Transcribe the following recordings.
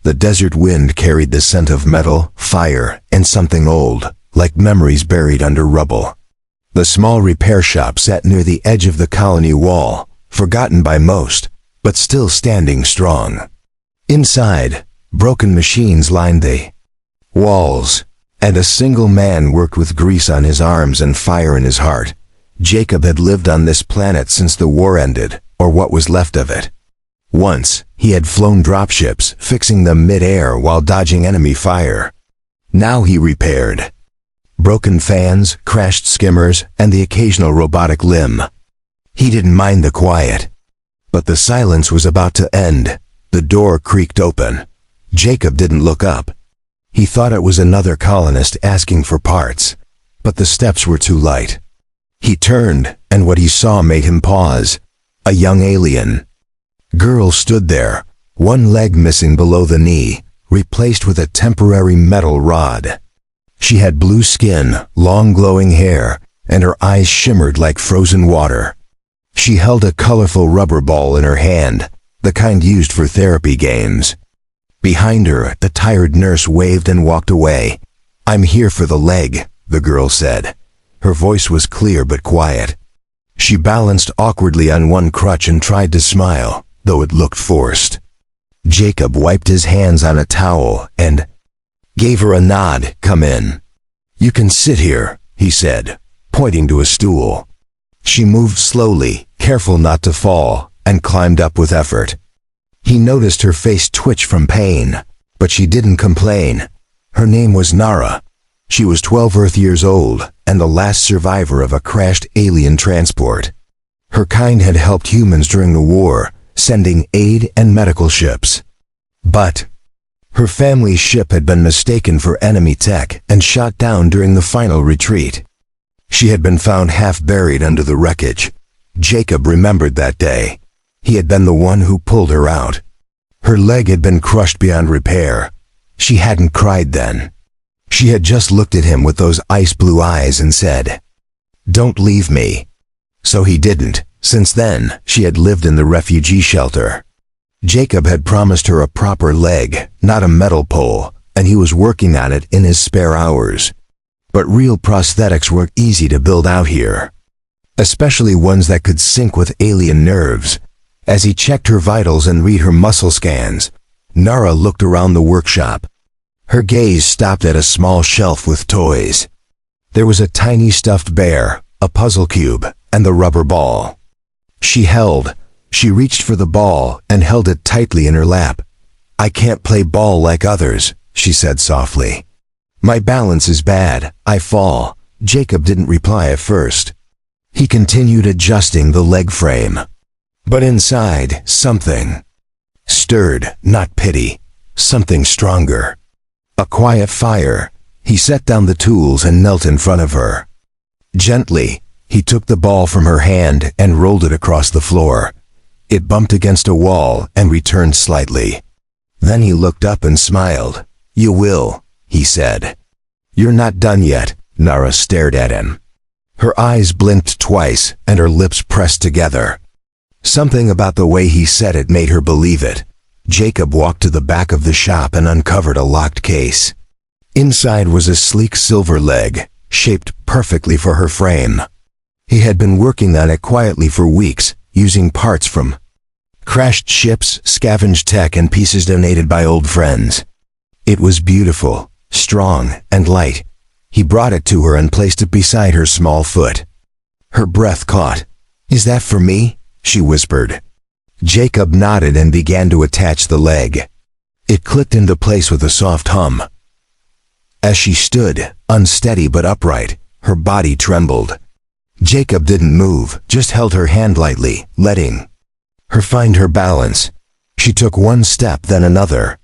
The desert wind carried the scent of metal, fire, and something old, like memories buried under rubble. The small repair shop sat near the edge of the colony wall, forgotten by most, but still standing strong. Inside, broken machines lined the walls, and a single man worked with grease on his arms and fire in his heart. Jacob had lived on this planet since the war ended, or what was left of it. Once, he had flown dropships, fixing them mid-air while dodging enemy fire. Now he repaired broken fans, crashed skimmers, and the occasional robotic limb. He didn't mind the quiet. But the silence was about to end. The door creaked open. Jacob didn't look up. He thought it was another colonist asking for parts, but the steps were too light. He turned, and what he saw made him pause. A young alien girl stood there, one leg missing below the knee, replaced with a temporary metal rod. She had blue skin, long glowing hair, and her eyes shimmered like frozen water. She held a colorful rubber ball in her hand, the kind used for therapy games. Behind her, the tired nurse waved and walked away. "I'm here for the leg," the girl said. Her voice was clear but quiet. She balanced awkwardly on one crutch and tried to smile, though it looked forced. Jacob wiped his hands on a towel and gave her a nod. "Come in. You can sit here," he said, pointing to a stool. She moved slowly, careful not to fall, and climbed up with effort. He noticed her face twitch from pain, but she didn't complain. Her name was Nara. She was 12 Earth years old, and the last survivor of a crashed alien transport. Her kind had helped humans during the war, sending aid and medical ships. But her family's ship had been mistaken for enemy tech and shot down during the final retreat. She had been found half buried under the wreckage. Jacob remembered that day. He had been the one who pulled her out. Her leg had been crushed beyond repair. She hadn't cried then. She had just looked at him with those ice-blue eyes and said, "Don't leave me." So he didn't. Since then, she had lived in the refugee shelter. Jacob had promised her a proper leg, not a metal pole, and he was working on it in his spare hours. But real prosthetics were easy to build out here, especially ones that could sync with alien nerves. As he checked her vitals and read her muscle scans, Nara looked around the workshop. Her gaze stopped at a small shelf with toys. There was a tiny stuffed bear, a puzzle cube, and the rubber ball. She reached for the ball and held it tightly in her lap. "I can't play ball like others," she said softly. "My balance is bad, I fall." Jacob didn't reply at first. He continued adjusting the leg frame. But inside, something stirred, not pity, something stronger. A quiet fire. He set down the tools and knelt in front of her. Gently, he took the ball from her hand and rolled it across the floor. It bumped against a wall and returned slightly. Then he looked up and smiled. "You will," he said. "You're not done yet." Nara stared at him. Her eyes blinked twice and her lips pressed together. Something about the way he said it made her believe it. Jacob walked to the back of the shop and uncovered a locked case. Inside was a sleek silver leg, shaped perfectly for her frame. He had been working on it quietly for weeks, using parts from crashed ships, scavenged tech, and pieces donated by old friends. It was beautiful, strong, and light. He brought it to her and placed it beside her small foot. Her breath caught. "Is that for me?" she whispered. Jacob nodded and began to attach the leg. It clicked into place with a soft hum. As she stood, unsteady but upright, her body trembled. Jacob didn't move, just held her hand lightly, letting her find her balance. She took one step, then another.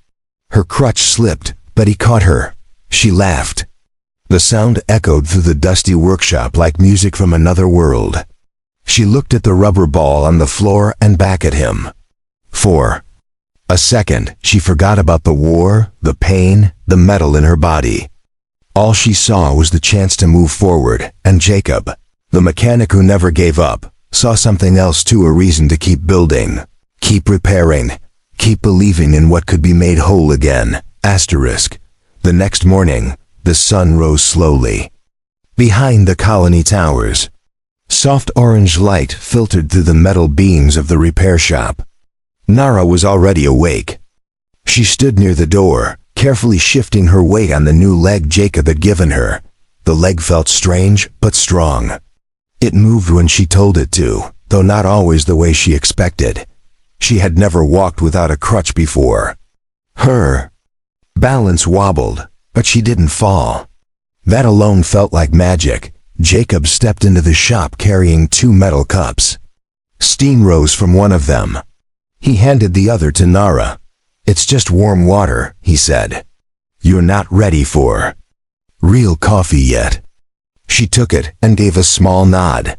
Her crutch slipped, but he caught her. She laughed. The sound echoed through the dusty workshop like music from another world. She looked at the rubber ball on the floor and back at him. For a second, she forgot about the war, the pain, the metal in her body. All she saw was the chance to move forward, and Jacob, the mechanic who never gave up, saw something else too, a reason to keep building, keep repairing, Keep believing in what could be made whole again. Asterisk. The next morning, the sun rose slowly. Behind the colony towers, soft orange light filtered through the metal beams of the repair shop. Nara was already awake. She stood near the door, carefully shifting her weight on the new leg Jacob had given her. The leg felt strange, but strong. It moved when she told it to, though not always the way she expected. She had never walked without a crutch before. Her balance wobbled, but she didn't fall. That alone felt like magic. Jacob stepped into the shop carrying 2 metal cups. Steam rose from one of them. He handed the other to Nara. "It's just warm water," he said. "You're not ready for real coffee yet." She took it and gave a small nod.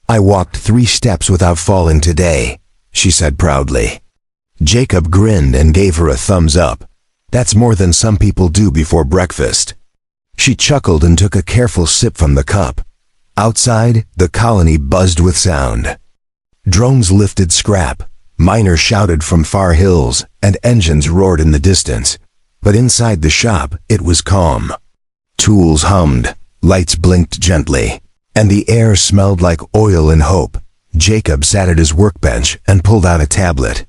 "I walked 3 steps without falling today," she said proudly. Jacob grinned and gave her a thumbs up. "That's more than some people do before breakfast." She chuckled and took a careful sip from the cup. Outside, the colony buzzed with sound. Drones lifted scrap, miners shouted from far hills, and engines roared in the distance. But inside the shop, it was calm. Tools hummed, lights blinked gently, and the air smelled like oil and hope. Jacob sat at his workbench and pulled out a tablet.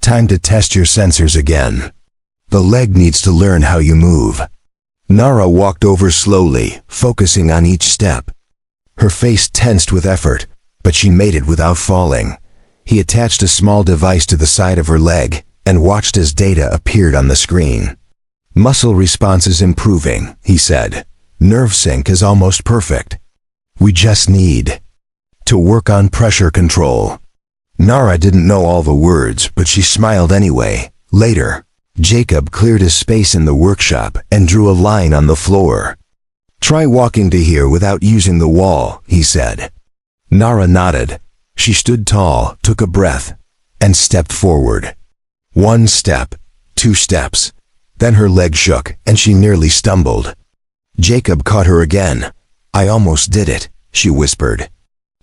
"Time to test your sensors again. The leg needs to learn how you move." Nara walked over slowly, focusing on each step. Her face tensed with effort, but she made it without falling. He attached a small device to the side of her leg and watched as data appeared on the screen. "Muscle response is improving," he said. "Nerve sync is almost perfect. We just need to work on pressure control." Nara didn't know all the words, but she smiled anyway. Later, Jacob cleared a space in the workshop and drew a line on the floor. "Try walking to here without using the wall," he said. Nara nodded. She stood tall, took a breath, and stepped forward. 1 step, 2 steps. Then her leg shook, and she nearly stumbled. Jacob caught her again. "I almost did it," she whispered.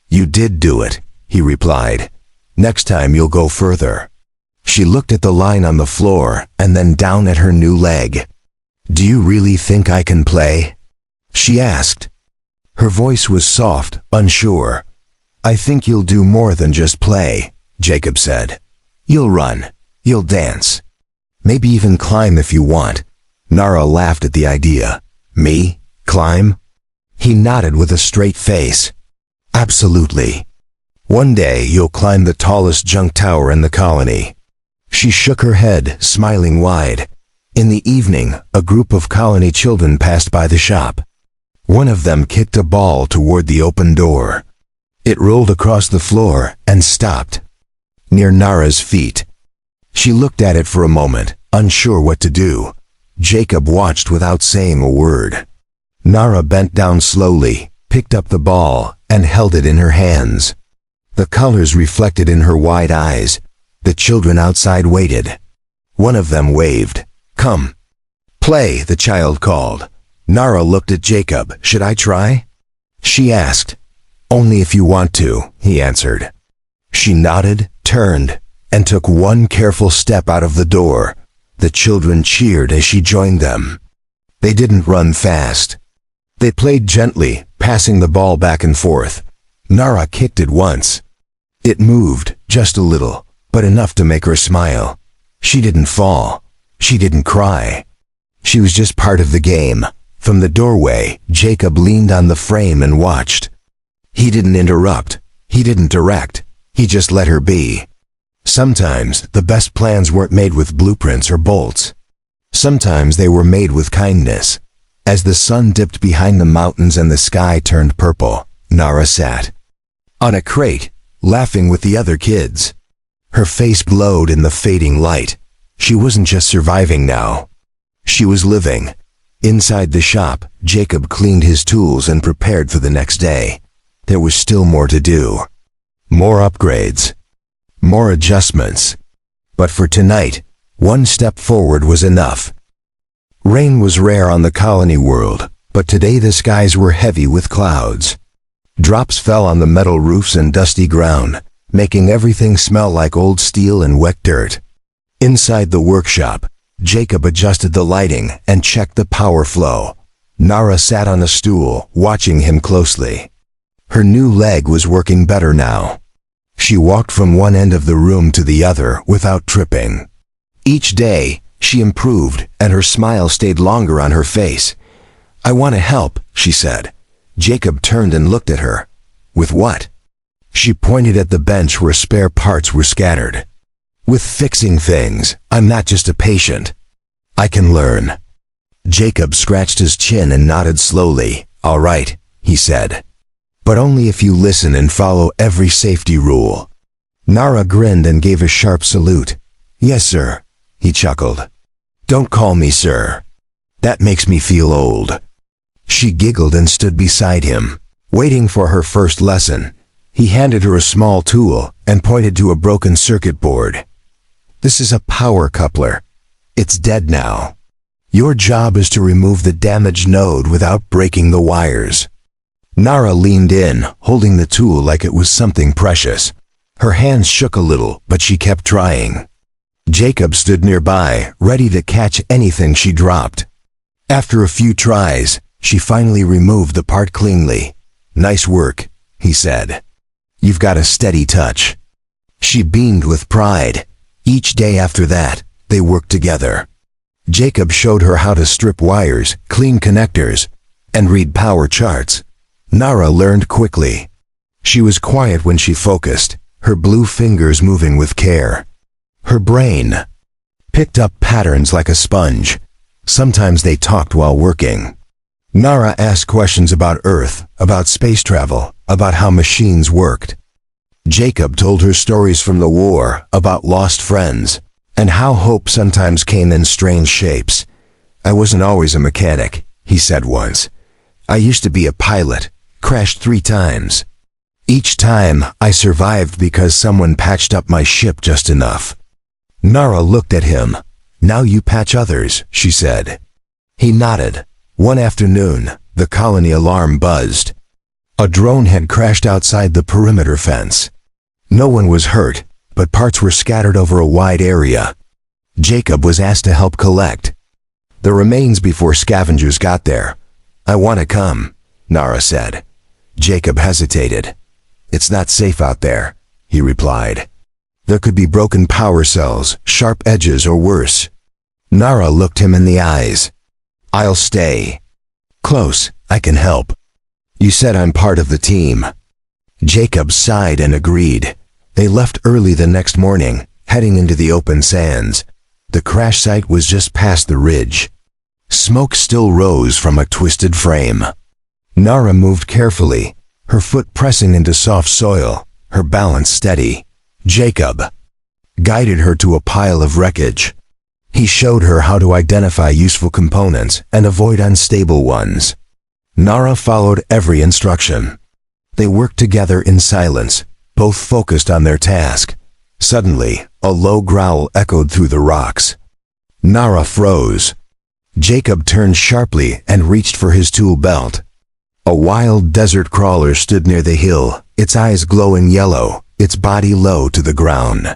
"You did do it," he replied. "Next time you'll go further." She looked at the line on the floor and then down at her new leg. "Do you really think I can play?" she asked. Her voice was soft, unsure. "I think you'll do more than just play," Jacob said. "You'll run. You'll dance. Maybe even climb if you want." Nara laughed at the idea. "Me? Climb?" He nodded with a straight face. "Absolutely. One day you'll climb the tallest junk tower in the colony." She shook her head, smiling wide. In the evening, a group of colony children passed by the shop. One of them kicked a ball toward the open door. It rolled across the floor and stopped near Nara's feet. She looked at it for a moment, unsure what to do. Jacob watched without saying a word. Nara bent down slowly, picked up the ball, and held it in her hands. The colors reflected in her wide eyes. The children outside waited. One of them waved. "Come. Play," the child called. Nara looked at Jacob. "Should I try?" she asked. "Only if you want to," he answered. She nodded, turned, and took one careful step out of the door. The children cheered as she joined them. They didn't run fast. They played gently, passing the ball back and forth. Nara kicked it once. It moved, just a little, but enough to make her smile. She didn't fall. She didn't cry. She was just part of the game. From the doorway, Jacob leaned on the frame and watched. He didn't interrupt. He didn't direct. He just let her be. Sometimes the best plans weren't made with blueprints or bolts. Sometimes they were made with kindness. As the sun dipped behind the mountains and the sky turned purple, Nara sat on a crate, laughing with the other kids. Her face glowed in the fading light. She wasn't just surviving now. She was living. Inside the shop, Jacob cleaned his tools and prepared for the next day. There was still more to do. More upgrades. More adjustments. But for tonight, one step forward was enough. Rain was rare on the colony world, but today the skies were heavy with clouds. Drops fell on the metal roofs and dusty ground, making everything smell like old steel and wet dirt. Inside the workshop, Jacob adjusted the lighting and checked the power flow. Nara sat on a stool, watching him closely. Her new leg was working better now. She walked from one end of the room to the other without tripping. Each day, she improved, and her smile stayed longer on her face. "I want to help," she said. Jacob turned and looked at her. "With what?" She pointed at the bench where spare parts were scattered. "With fixing things. I'm not just a patient. I can learn." Jacob scratched his chin and nodded slowly. "All right," he said. "But only if you listen and follow every safety rule." Nara grinned and gave a sharp salute. "Yes, sir," he chuckled. "Don't call me sir. That makes me feel old." She giggled and stood beside him, waiting for her first lesson. He handed her a small tool and pointed to a broken circuit board. "This is a power coupler. It's dead now. Your job is to remove the damaged node without breaking the wires." Nara leaned in, holding the tool like it was something precious. Her hands shook a little, but she kept trying. Jacob stood nearby, ready to catch anything she dropped. After a few tries, she finally removed the part cleanly. "Nice work," he said. "You've got a steady touch." She beamed with pride. Each day after that, they worked together. Jacob showed her how to strip wires, clean connectors, and read power charts. Nara learned quickly. She was quiet when she focused, her blue fingers moving with care. Her brain picked up patterns like a sponge. Sometimes they talked while working. Nara asked questions about Earth, about space travel, about how machines worked. Jacob told her stories from the war, about lost friends, and how hope sometimes came in strange shapes. "I wasn't always a mechanic," he said once. "I used to be a pilot, crashed 3 times. Each time, I survived because someone patched up my ship just enough." Nara looked at him. "Now you patch others," she said. He nodded. One afternoon, the colony alarm buzzed. A drone had crashed outside the perimeter fence. No one was hurt, but parts were scattered over a wide area. Jacob was asked to help collect the remains before scavengers got there. "I want to come," Nara said. Jacob hesitated. "It's not safe out there," he replied. "There could be broken power cells, sharp edges, or worse." Nara looked him in the eyes. "I'll stay close. I can help. You said I'm part of the team." Jacob sighed and agreed. They left early the next morning, heading into the open sands. The crash site was just past the ridge. Smoke still rose from a twisted frame. Nara moved carefully, her foot pressing into soft soil, her balance steady. Jacob guided her to a pile of wreckage. He showed her how to identify useful components and avoid unstable ones. Nara followed every instruction. They worked together in silence, both focused on their task. Suddenly, a low growl echoed through the rocks. Nara froze. Jacob turned sharply and reached for his tool belt. A wild desert crawler stood near the hill, its eyes glowing yellow, its body low to the ground.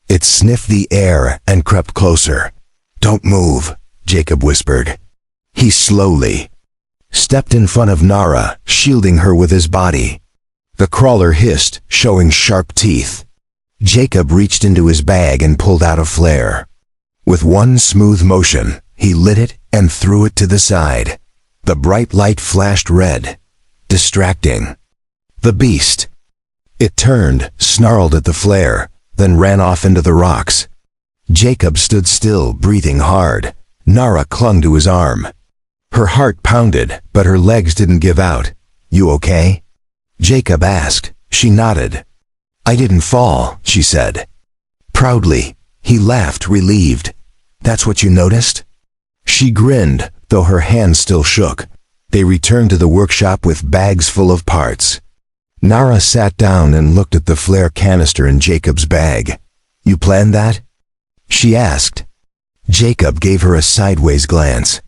It sniffed the air and crept closer. "Don't move," Jacob whispered. He slowly stepped in front of Nara, shielding her with his body. The crawler hissed, showing sharp teeth. Jacob reached into his bag and pulled out a flare. With one smooth motion, he lit it and threw it to the side. The bright light flashed red, distracting the beast. It turned, snarled at the flare, then ran off into the rocks. Jacob stood still, breathing hard. Nara clung to his arm. Her heart pounded, but her legs didn't give out. "You okay?" Jacob asked. She nodded. "I didn't fall," she said. Proudly, he laughed, relieved. "That's what you noticed?" She grinned, though her hands still shook. They returned to the workshop with bags full of parts. Nara sat down and looked at the flare canister in Jacob's bag. "You planned that?" she asked. Jacob gave her a sideways glance.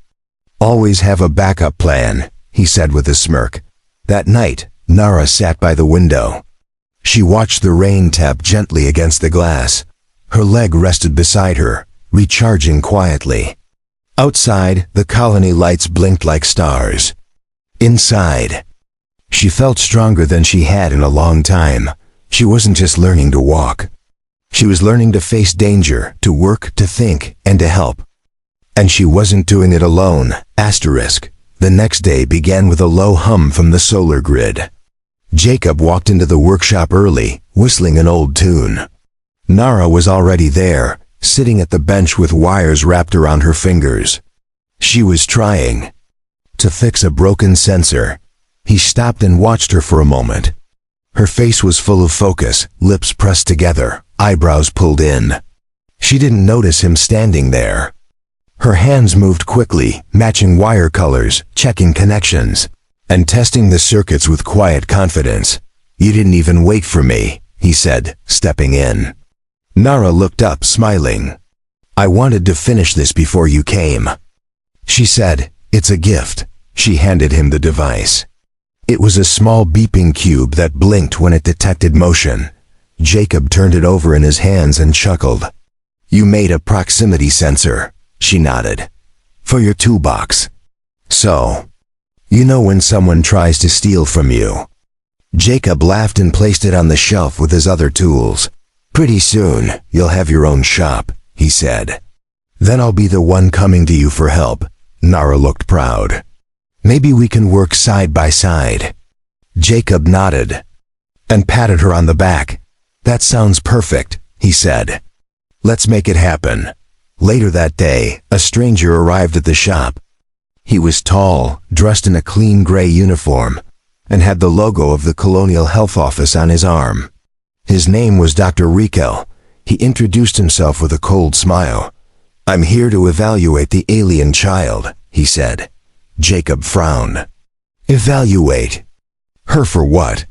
"Always have a backup plan," he said with a smirk. That night, Nara sat by the window. She watched the rain tap gently against the glass. Her leg rested beside her, recharging quietly. Outside, the colony lights blinked like stars. Inside, she felt stronger than she had in a long time. She wasn't just learning to walk. She was learning to face danger, to work, to think, and to help. And she wasn't doing it alone. Asterisk. The next day began with a low hum from the solar grid. Jacob walked into the workshop early, whistling an old tune. Nara was already there, sitting at the bench with wires wrapped around her fingers. She was trying to fix a broken sensor. He stopped and watched her for a moment. Her face was full of focus, lips pressed together, eyebrows pulled in. She didn't notice him standing there. Her hands moved quickly, matching wire colors, checking connections, and testing the circuits with quiet confidence. "You didn't even wait for me," he said, stepping in. Nara looked up, smiling. "I wanted to finish this before you came." She said, "It's a gift." She handed him the device. It was a small beeping cube that blinked when it detected motion. Jacob turned it over in his hands and chuckled. "You made a proximity sensor," she nodded, "for your toolbox. So, you know when someone tries to steal from you." Jacob laughed and placed it on the shelf with his other tools. "Pretty soon, you'll have your own shop," he said. "Then I'll be the one coming to you for help." Nara looked proud. "Maybe we can work side by side." Jacob nodded and patted her on the back. "That sounds perfect," he said. "Let's make it happen." Later that day, a stranger arrived at the shop. He was tall, dressed in a clean gray uniform, and had the logo of the Colonial Health Office on his arm. His name was Dr. Rico. He introduced himself with a cold smile. "I'm here to evaluate the alien child," he said. Jacob frowned. "Evaluate? Her for what?"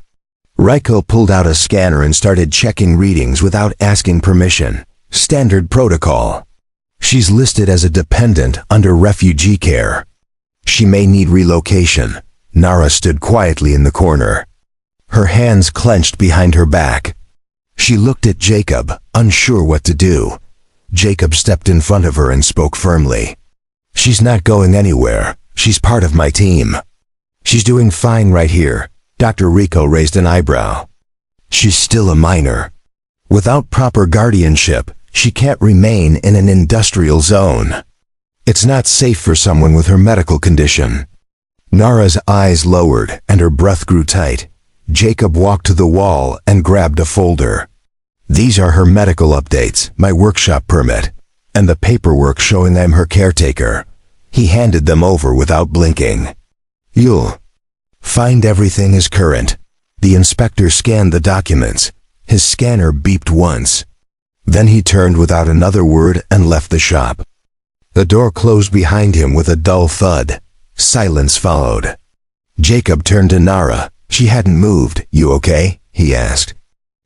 Rico pulled out a scanner and started checking readings without asking permission. Standard protocol. "She's listed as a dependent under refugee care. She may need relocation." Nara stood quietly in the corner. Her hands clenched behind her back. She looked at Jacob, unsure what to do. Jacob stepped in front of her and spoke firmly. "She's not going anywhere. She's part of my team." "She's doing fine right here." Dr. Rico raised an eyebrow. "She's still a minor. Without proper guardianship, she can't remain in an industrial zone. It's not safe for someone with her medical condition." Nara's eyes lowered and her breath grew tight. Jacob walked to the wall and grabbed a folder. "These are her medical updates, my workshop permit, and the paperwork showing I'm her caretaker." He handed them over without blinking. "You'll find everything is current." The inspector scanned the documents. His scanner beeped once. Then he turned without another word and left the shop. The door closed behind him with a dull thud. Silence followed. Jacob turned to Nara. She hadn't moved. "You okay?" he asked.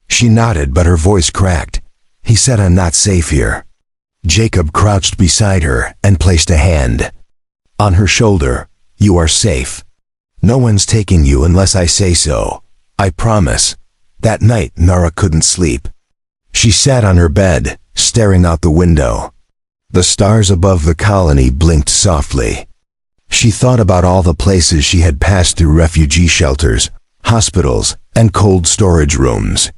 She nodded, but her voice cracked. He said, "I'm not safe here." Jacob crouched beside her and placed a hand on her shoulder. "You are safe. No one's taking you unless I say so. I promise." That night, Nara couldn't sleep. She sat on her bed, staring out the window. The stars above the colony blinked softly. She thought about all the places she had passed through: refugee shelters, hospitals, and cold storage rooms.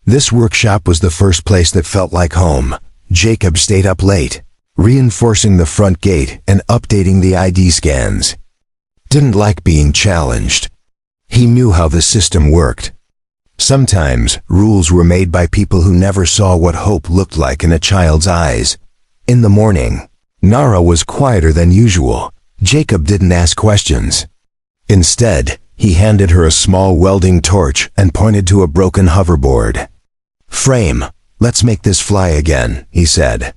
This workshop was the first place that felt like home. Jacob stayed up late, reinforcing the front gate and updating the ID scans. Didn't like being challenged. He knew how the system worked. Sometimes, rules were made by people who never saw what hope looked like in a child's eyes. In the morning, Nara was quieter than usual. Jacob didn't ask questions. Instead, he handed her a small welding torch and pointed to a broken hoverboard. "Frame, let's make this fly again," he said.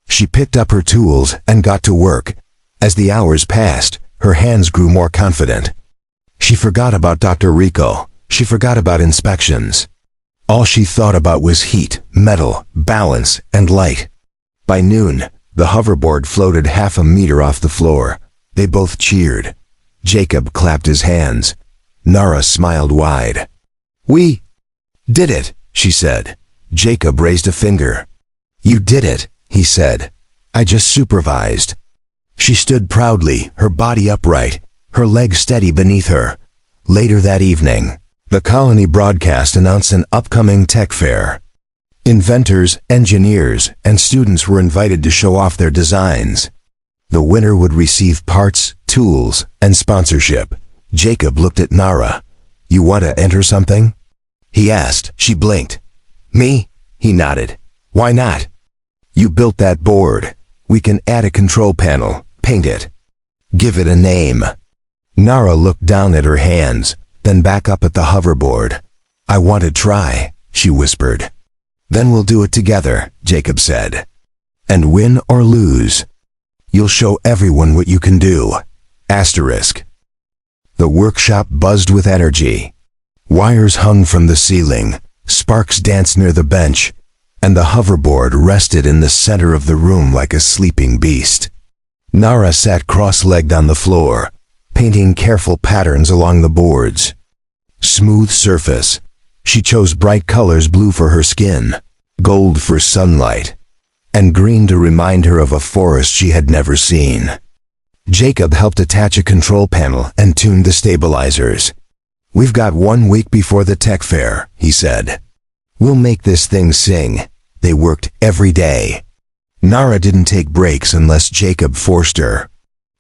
She picked up her tools and got to work. As the hours passed, her hands grew more confident. She forgot about Dr. Rico. She forgot about inspections. All she thought about was heat, metal, balance, and light. By noon, the hoverboard floated half a meter off the floor. They both cheered. Jacob clapped his hands. Nara smiled wide. "We did it," she said. Jacob raised a finger. "You did it," he said. "I just supervised." She stood proudly, her body upright, her legs steady beneath her. Later that evening, the colony broadcast announced an upcoming tech fair. Inventors, engineers, and students were invited to show off their designs. The winner would receive parts, tools, and sponsorship. Jacob looked at Nara. "You want to enter something?" he asked. She blinked. "Me?" he nodded. "Why not?" "You built that board. We can add a control panel, paint it. Give it a name." Nara looked down at her hands, then back up at the hoverboard. "I want to try," she whispered. "Then we'll do it together," Jacob said. "And win or lose, you'll show everyone what you can do." Asterisk. The workshop buzzed with energy. Wires hung from the ceiling, sparks danced near the bench, and the hoverboard rested in the center of the room like a sleeping beast. Nara sat cross-legged on the floor, painting careful patterns along the boards. Smooth surface. She chose bright colors: blue for her skin, gold for sunlight, and green to remind her of a forest she had never seen. Jacob helped attach a control panel and tuned the stabilizers. "We've got 1 week before the tech fair," he said. "We'll make this thing sing." They worked every day. Nara didn't take breaks unless Jacob forced her.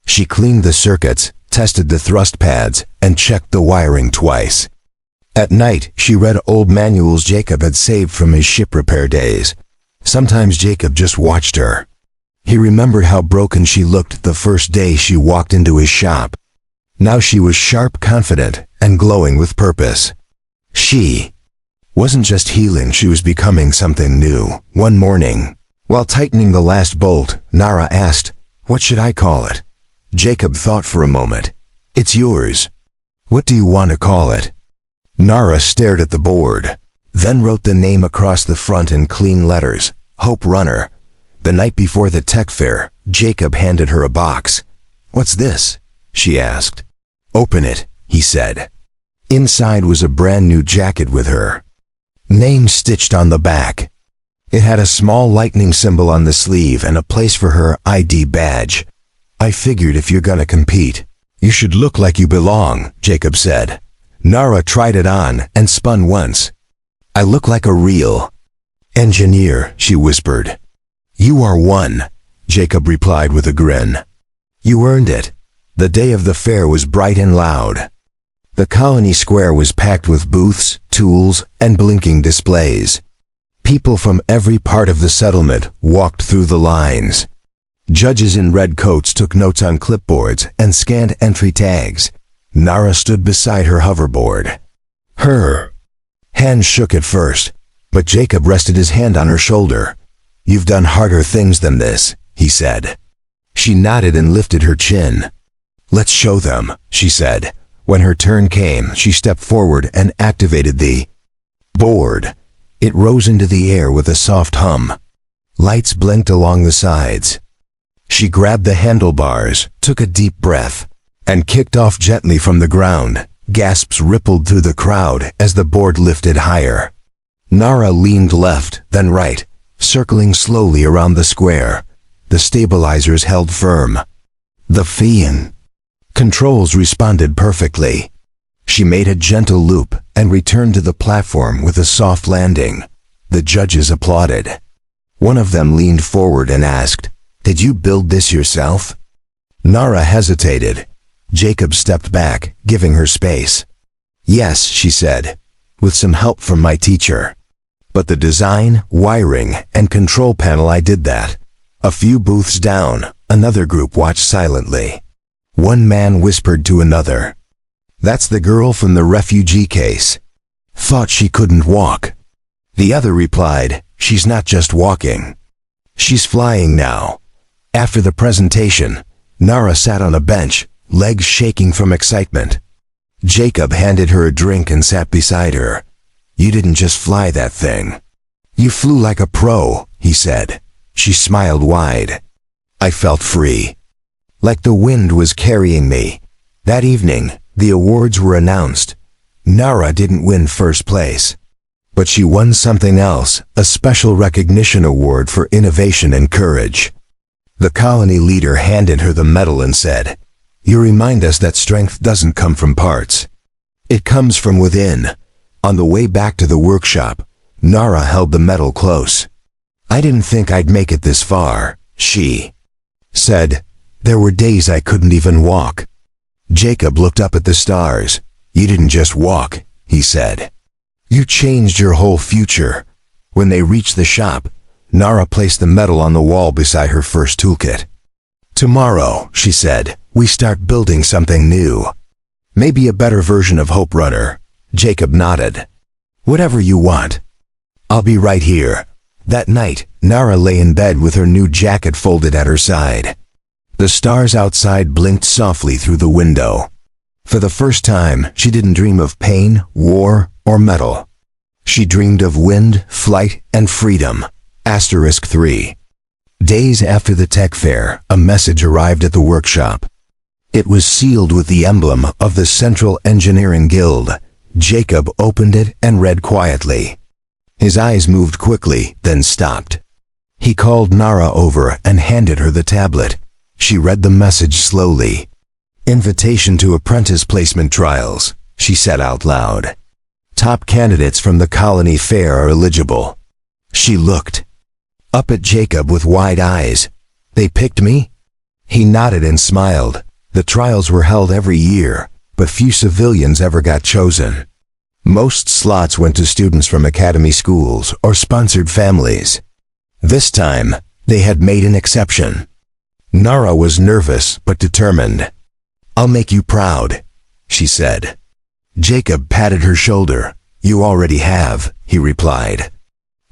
She cleaned the circuits, tested the thrust pads, and checked the wiring twice. At night, she read old manuals Jacob had saved from his ship repair days. Sometimes Jacob just watched her. He remembered how broken she looked the first day she walked into his shop. Now she was sharp, confident, and glowing with purpose. She wasn't just healing, she was becoming something new. One morning, while tightening the last bolt, Nara asked, "What should I call it?" Jacob thought for a moment. "It's yours. What do you want to call it?" Nara stared at the board, then wrote the name across the front in clean letters, Hope Runner. The night before the tech fair, Jacob handed her a box. "What's this?" she asked. "Open it," he said. Inside was a brand new jacket with her name stitched on the back. It had a small lightning symbol on the sleeve and a place for her ID badge. "I figured if you're gonna compete, you should look like you belong," Jacob said. Nara tried it on and spun once. "I look like a real engineer," she whispered. "You are one," Jacob replied with a grin. "You earned it." The day of the fair was bright and loud. The colony square was packed with booths, tools, and blinking displays. People from every part of the settlement walked through the lines. Judges in red coats took notes on clipboards and scanned entry tags. Nara stood beside her hoverboard. Her hand shook at first, but Jacob rested his hand on her shoulder. "You've done harder things than this," he said. She nodded and lifted her chin. "Let's show them," she said. When her turn came, she stepped forward and activated the board. It rose into the air with a soft hum. Lights blinked along the sides. She grabbed the handlebars, took a deep breath, and kicked off gently from the ground. Gasps rippled through the crowd as the board lifted higher. Nara leaned left, then right, circling slowly around the square. The stabilizers held firm. The Fian controls responded perfectly. She made a gentle loop and returned to the platform with a soft landing. The judges applauded. One of them leaned forward and asked, "Did you build this yourself?" Nara hesitated. Jacob stepped back, giving her space. "Yes," she said, "with some help from my teacher. But the design, wiring, and control panel, I did that." A few booths down, another group watched silently. One man whispered to another, "That's the girl from the refugee case. Thought she couldn't walk." The other replied, "She's not just walking. She's flying now." After the presentation, Nara sat on a bench, legs shaking from excitement. Jacob handed her a drink and sat beside her. "You didn't just fly that thing. You flew like a pro," he said. She smiled wide. "I felt free. Like the wind was carrying me." That evening, the awards were announced. Nara didn't win first place. But she won something else, a special recognition award for innovation and courage. The colony leader handed her the medal and said, "You remind us that strength doesn't come from parts. It comes from within." On the way back to the workshop, Nara held the medal close. "I didn't think I'd make it this far," she said. "There were days I couldn't even walk." Jacob looked up at the stars. "You didn't just walk," he said. "You changed your whole future." When they reached the shop, Nara placed the medal on the wall beside her first toolkit. "Tomorrow," she said, "we start building something new. Maybe a better version of Hope Runner." Jacob nodded. "Whatever you want. I'll be right here." That night, Nara lay in bed with her new jacket folded at her side. The stars outside blinked softly through the window. For the first time, she didn't dream of pain, war, or metal. She dreamed of wind, flight, and freedom. *3. Days after the tech fair, a message arrived at the workshop. It was sealed with the emblem of the Central Engineering Guild. Jacob opened it and read quietly. His eyes moved quickly, then stopped. He called Nara over and handed her the tablet. She read the message slowly. "Invitation to apprentice placement trials," she said out loud. "Top candidates from the colony fair are eligible." She looked up at Jacob with wide eyes. "They picked me?" He nodded and smiled. The trials were held every year, but few civilians ever got chosen. Most slots went to students from academy schools or sponsored families. This time, they had made an exception. Nara was nervous but determined. "I'll make you proud," she said. Jacob patted her shoulder. "You already have," he replied.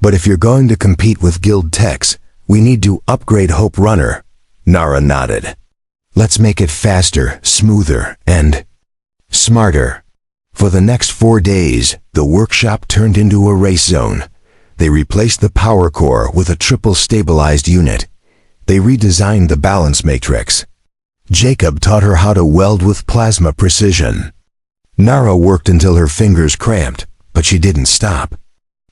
"But if you're going to compete with guild techs, we need to upgrade Hope Runner." Nara nodded. "Let's make it faster, smoother, and smarter." For the next 4 days, the workshop turned into a race zone. They replaced the power core with a triple stabilized unit. They redesigned the balance matrix. Jacob taught her how to weld with plasma precision. Nara worked until her fingers cramped, but she didn't stop.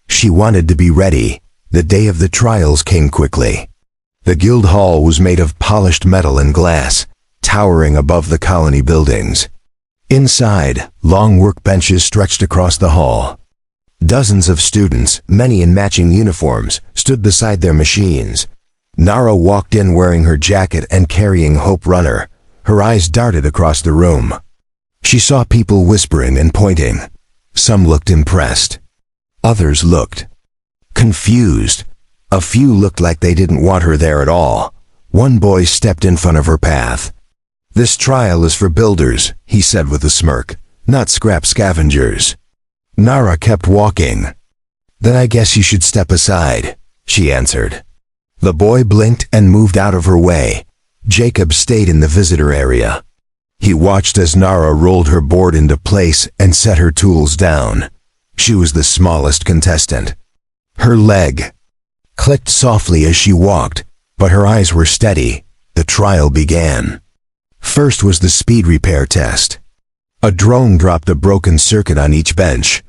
She wanted to be ready. The day of the trials came quickly. The guild hall was made of polished metal and glass, towering above the colony buildings. Inside, long workbenches stretched across the hall. Dozens of students, many in matching uniforms, stood beside their machines. Nara walked in wearing her jacket and carrying Hope Runner. Her eyes darted across the room. She saw people whispering and pointing. Some looked impressed. Others looked confused. A few looked like they didn't want her there at all. One boy stepped in front of her path. "This trial is for builders," he said with a smirk, "not scrap scavengers." Nara kept walking. "Then I guess you should step aside," she answered. The boy blinked and moved out of her way. Jacob stayed in the visitor area. He watched as Nara rolled her board into place and set her tools down. She was the smallest contestant. Her leg clicked softly as she walked, but her eyes were steady. The trial began. First was the speed repair test. A drone dropped a broken circuit on each bench.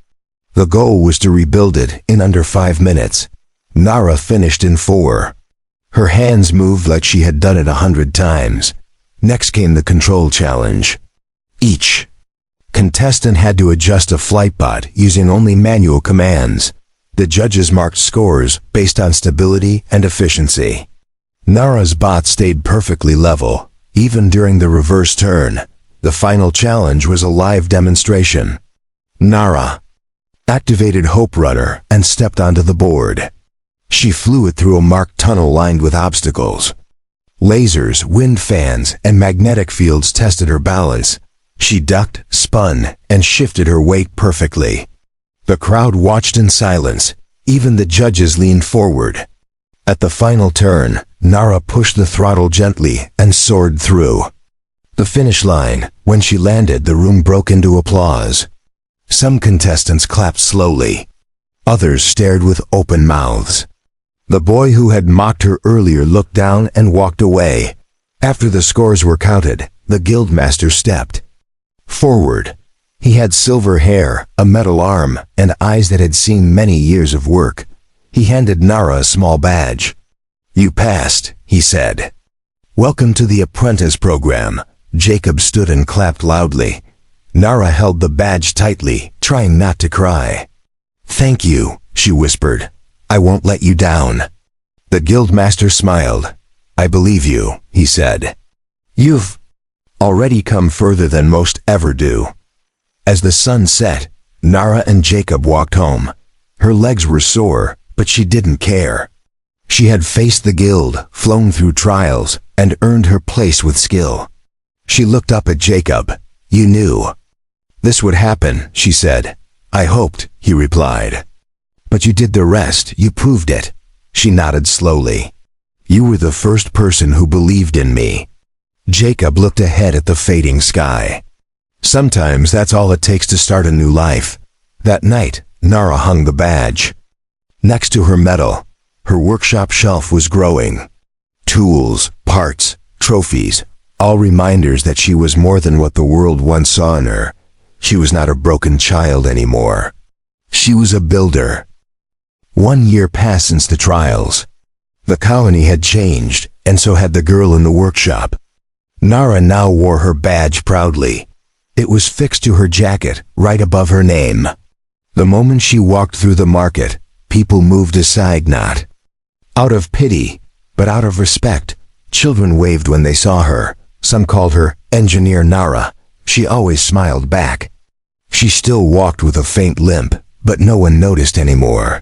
The goal was to rebuild it in under 5 minutes. Nara finished in 4. Her hands moved like she had done it 100 times. Next came the control challenge. Each contestant had to adjust a flight bot using only manual commands. The judges marked scores based on stability and efficiency. Nara's bot stayed perfectly level, even during the reverse turn. The final challenge was a live demonstration. Nara activated Hope Runner and stepped onto the board. She flew it through a marked tunnel lined with obstacles. Lasers, wind fans, and magnetic fields tested her balance. She ducked, spun, and shifted her weight perfectly. The crowd watched in silence. Even the judges leaned forward. At the final turn, Nara pushed the throttle gently and soared through the finish line. When she landed, the room broke into applause. Some contestants clapped slowly. Others stared with open mouths. The boy who had mocked her earlier looked down and walked away. After the scores were counted, the guildmaster stepped forward. He had silver hair, a metal arm, and eyes that had seen many years of work. He handed Nara a small badge. "You passed," he said. "Welcome to the apprentice program." Jacob stood and clapped loudly. Nara held the badge tightly, trying not to cry. "Thank you," she whispered. "I won't let you down." The guildmaster smiled. "I believe you," he said. "You've already come further than most ever do." As the sun set, Nara and Jacob walked home. Her legs were sore, but she didn't care. She had faced the guild, flown through trials, and earned her place with skill. She looked up at Jacob. "You knew this would happen," she said. "I hoped," he replied. "But you did the rest, you proved it." She nodded slowly. "You were the first person who believed in me." Jacob looked ahead at the fading sky. Sometimes that's all it takes to start a new life. That night, Nara hung the badge. Next to her medal, her workshop shelf was growing. Tools, parts, trophies, all reminders that she was more than what the world once saw in her. She was not a broken child anymore. She was a builder. 1 year passed since the trials. The colony had changed, and so had the girl in the workshop. Nara now wore her badge proudly. It was fixed to her jacket, right above her name. The moment she walked through the market, people moved aside, not out of pity, but out of respect. Children waved when they saw her. Some called her Engineer Nara. She always smiled back. She still walked with a faint limp, but no one noticed anymore.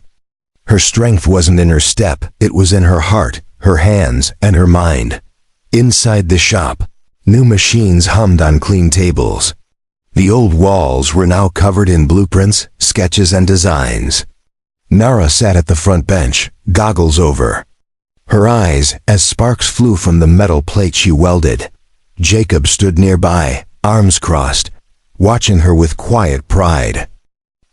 Her strength wasn't in her step, it was in her heart, her hands, and her mind. Inside the shop, new machines hummed on clean tables. The old walls were now covered in blueprints, sketches, and designs. Nara sat at the front bench, goggles over her eyes as sparks flew from the metal plate she welded. Jacob stood nearby, arms crossed, watching her with quiet pride.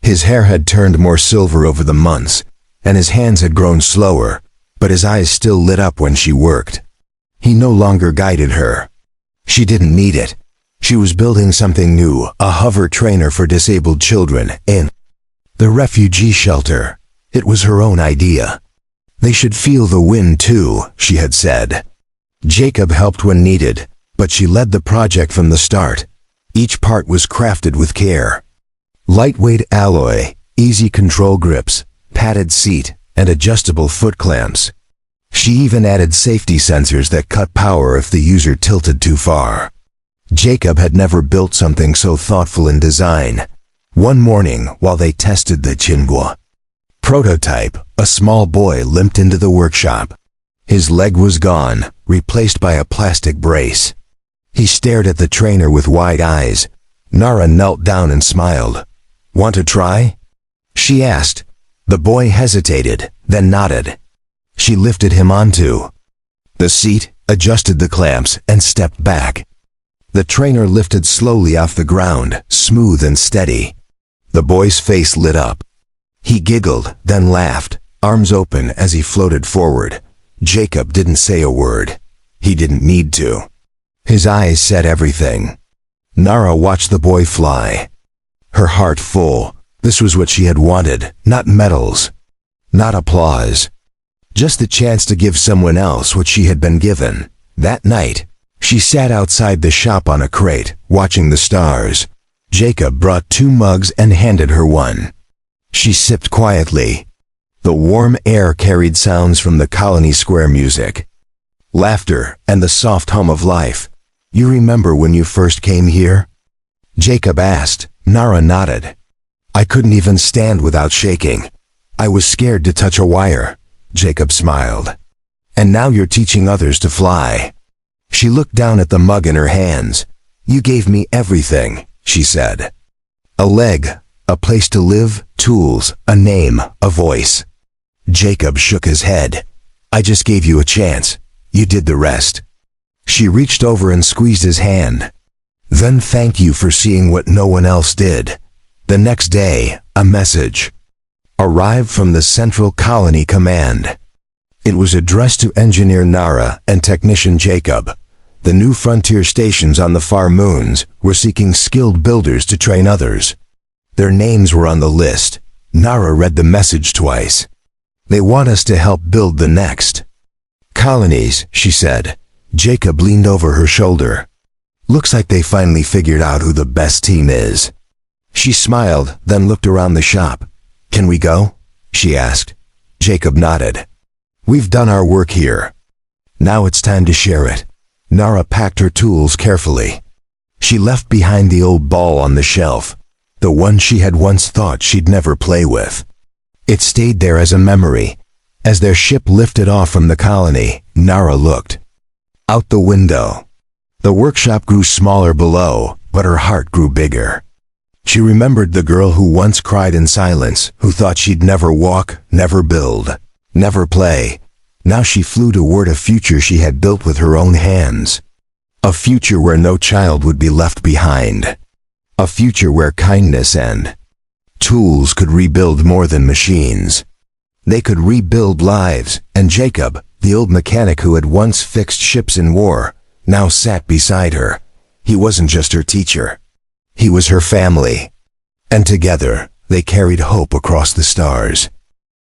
His hair had turned more silver over the months, and his hands had grown slower, but his eyes still lit up when she worked. He no longer guided her. She didn't need it. She was building something new, a hover trainer for disabled children in the refugee shelter. It was her own idea. They should feel the wind too, she had said. Jacob helped when needed, but she led the project from the start. Each part was crafted with care. Lightweight alloy, easy control grips, padded seat, and adjustable foot clamps. She even added safety sensors that cut power if the user tilted too far. Jacob had never built something so thoughtful in design. One morning, while they tested the Chingwa prototype, a small boy limped into the workshop. His leg was gone, replaced by a plastic brace. He stared at the trainer with wide eyes. Nara knelt down and smiled. "Want to try?" she asked. The boy hesitated, then nodded. She lifted him onto the seat, adjusted the clamps, and stepped back. The trainer lifted slowly off the ground, smooth and steady. The boy's face lit up. He giggled, then laughed, arms open as he floated forward. Jacob didn't say a word. He didn't need to. His eyes said everything. Nara watched the boy fly. Her heart full. This was what she had wanted, not medals, not applause. Just the chance to give someone else what she had been given. That night, she sat outside the shop on a crate, watching the stars. Jacob brought 2 mugs and handed her one. She sipped quietly. The warm air carried sounds from the colony square music. Laughter and the soft hum of life. "You remember when you first came here?" Jacob asked. Nara nodded. "I couldn't even stand without shaking. I was scared to touch a wire." Jacob smiled. "And now you're teaching others to fly." She looked down at the mug in her hands. "You gave me everything," she said. "A leg, a place to live, tools, a name, a voice." Jacob shook his head. "I just gave you a chance. You did the rest." She reached over and squeezed his hand. "Then thank you for seeing what no one else did." The next day, a message arrived from the Central Colony Command. It was addressed to Engineer Nara and Technician Jacob. The new frontier stations on the far moons were seeking skilled builders to train others. Their names were on the list. Nara read the message twice. They want us to help build the next colonies, she said. Jacob leaned over her shoulder. Looks like they finally figured out who the best team is. She smiled, then looked around the shop. Can we go? She asked. Jacob nodded. We've done our work here. Now it's time to share it. Nara packed her tools carefully. She left behind the old ball on the shelf, the one she had once thought she'd never play with. It stayed there as a memory. As their ship lifted off from the colony, Nara looked out the window. The workshop grew smaller below, but her heart grew bigger. She remembered the girl who once cried in silence, who thought she'd never walk, never build, never play. Now she flew toward a future she had built with her own hands. A future where no child would be left behind. A future where kindness and tools could rebuild more than machines. They could rebuild lives, and Jacob, the old mechanic who had once fixed ships in war, now sat beside her. He wasn't just her teacher. He was her family. And together, they carried hope across the stars.